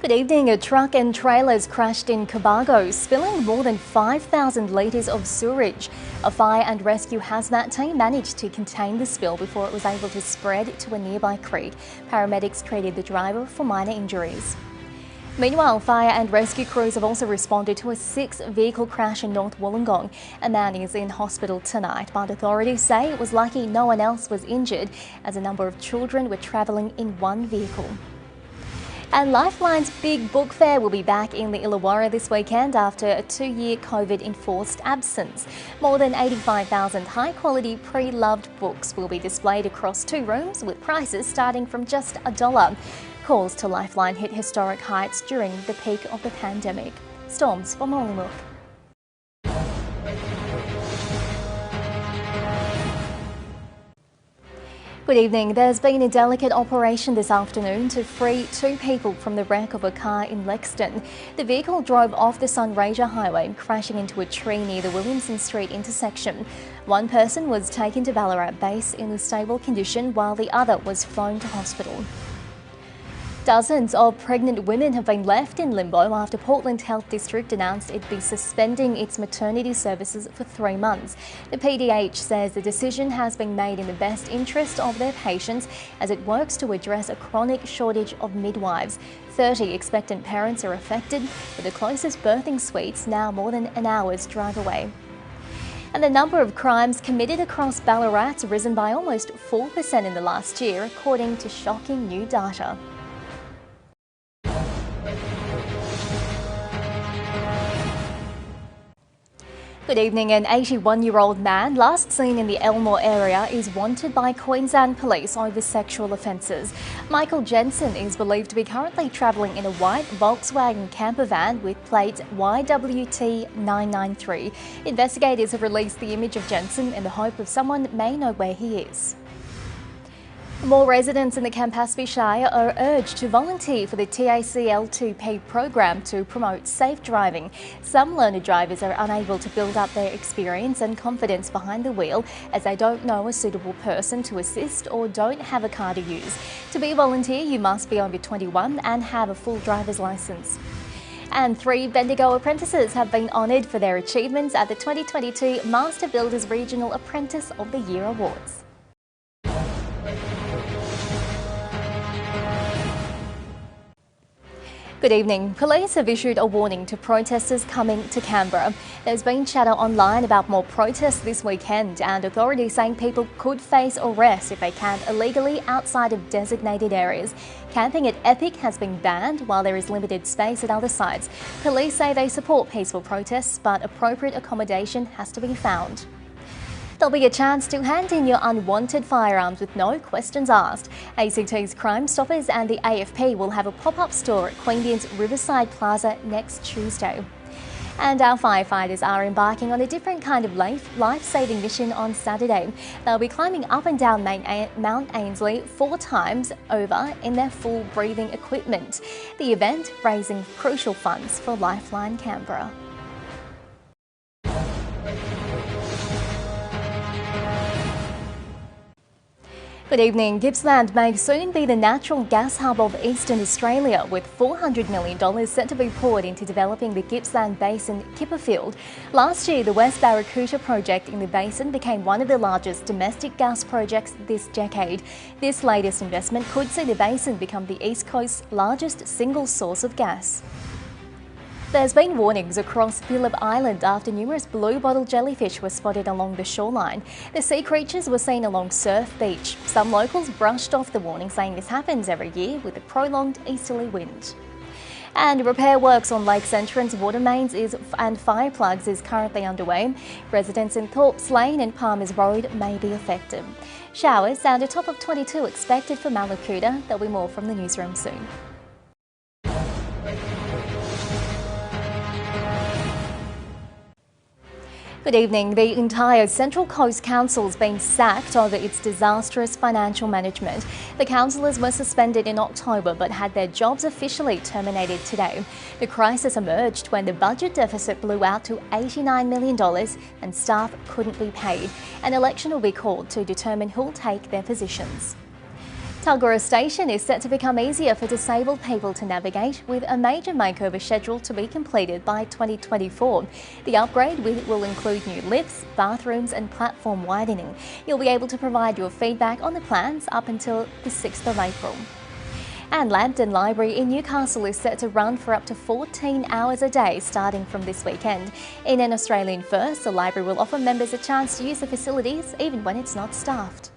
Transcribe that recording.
Good evening. A truck and trailers crashed in Cobargo, spilling more than 5,000 litres of sewage. A fire and rescue hazmat team managed to contain the spill before it was able to spread to a nearby creek. Paramedics treated the driver for minor injuries. Meanwhile, fire and rescue crews have also responded to a six-vehicle crash in North Wollongong. A man is in hospital tonight, but authorities say it was lucky no one else was injured, as a number of children were travelling in one vehicle. And Lifeline's Big Book Fair will be back in the Illawarra this weekend after a 2-year COVID-enforced absence. More than 85,000 high-quality pre-loved books will be displayed across 2 rooms, with prices starting from just $1. Calls to Lifeline hit historic heights during the peak of the pandemic. Storms for Wollongong. Good evening. There's been a delicate operation this afternoon to free 2 people from the wreck of a car in Lexington. The vehicle drove off the Sunraysia Highway, crashing into a tree near the Williamson Street intersection. One person was taken to Ballarat base in a stable condition, while the other was flown to hospital. Dozens of pregnant women have been left in limbo after Portland Health District announced it'd be suspending its maternity services for 3 months. The PDH says the decision has been made in the best interest of their patients as it works to address a chronic shortage of midwives. 30 expectant parents are affected, with the closest birthing suites now more than an hour's drive away. And the number of crimes committed across Ballarat has risen by almost 4% in the last year, according to shocking new data. Good evening. An 81-year-old man last seen in the Elmore area is wanted by Queensland Police over sexual offences. Michael Jensen is believed to be currently travelling in a white Volkswagen camper van with plate YWT993. Investigators have released the image of Jensen in the hope of someone may know where he is. More residents in the Campaspe Shire are urged to volunteer for the TACL2P program to promote safe driving. Some learner drivers are unable to build up their experience and confidence behind the wheel as they don't know a suitable person to assist or don't have a car to use. To be a volunteer, you must be over 21 and have a full driver's licence. And 3 Bendigo apprentices have been honoured for their achievements at the 2022 Master Builders Regional Apprentice of the Year Awards. Good evening. Police have issued a warning to protesters coming to Canberra. There's been chatter online about more protests this weekend, and authorities saying people could face arrest if they camp illegally outside of designated areas. Camping at Epic has been banned, while there is limited space at other sites. Police say they support peaceful protests, but appropriate accommodation has to be found. There'll be a chance to hand in your unwanted firearms with no questions asked. ACT's Crime Stoppers and the AFP will have a pop-up store at Queanbeyan's Riverside Plaza next Tuesday. And our firefighters are embarking on a different kind of life-saving mission on Saturday. They'll be climbing up and down Mount Ainslie 4 times over in their full breathing equipment. The event raising crucial funds for Lifeline Canberra. Good evening. Gippsland may soon be the natural gas hub of Eastern Australia, with $400 million set to be poured into developing the Gippsland Basin Kipper Field. Last year, the West Barracuda project in the basin became one of the largest domestic gas projects this decade. This latest investment could see the basin become the East Coast's largest single source of gas. There's been warnings across Phillip Island after numerous blue bottle jellyfish were spotted along the shoreline. The sea creatures were seen along Surf Beach. Some locals brushed off the warning, saying this happens every year with a prolonged easterly wind. And repair works on Lake's entrance water mains and fire plugs is currently underway. Residents in Thorpes Lane and Palmers Road may be affected. Showers and a top of 22 expected for Mallacoota. There'll be more from the newsroom soon. Good evening. The entire Central Coast Council's been sacked over its disastrous financial management. The councillors were suspended in October but had their jobs officially terminated today. The crisis emerged when the budget deficit blew out to $89 million and staff couldn't be paid. An election will be called to determine who'll take their positions. Tuggerah Station is set to become easier for disabled people to navigate, with a major makeover scheduled to be completed by 2024. The upgrade will include new lifts, bathrooms and platform widening. You'll be able to provide your feedback on the plans up until the 6th of April. And Lambton Library in Newcastle is set to run for up to 14 hours a day starting from this weekend. In an Australian first, the library will offer members a chance to use the facilities even when it's not staffed.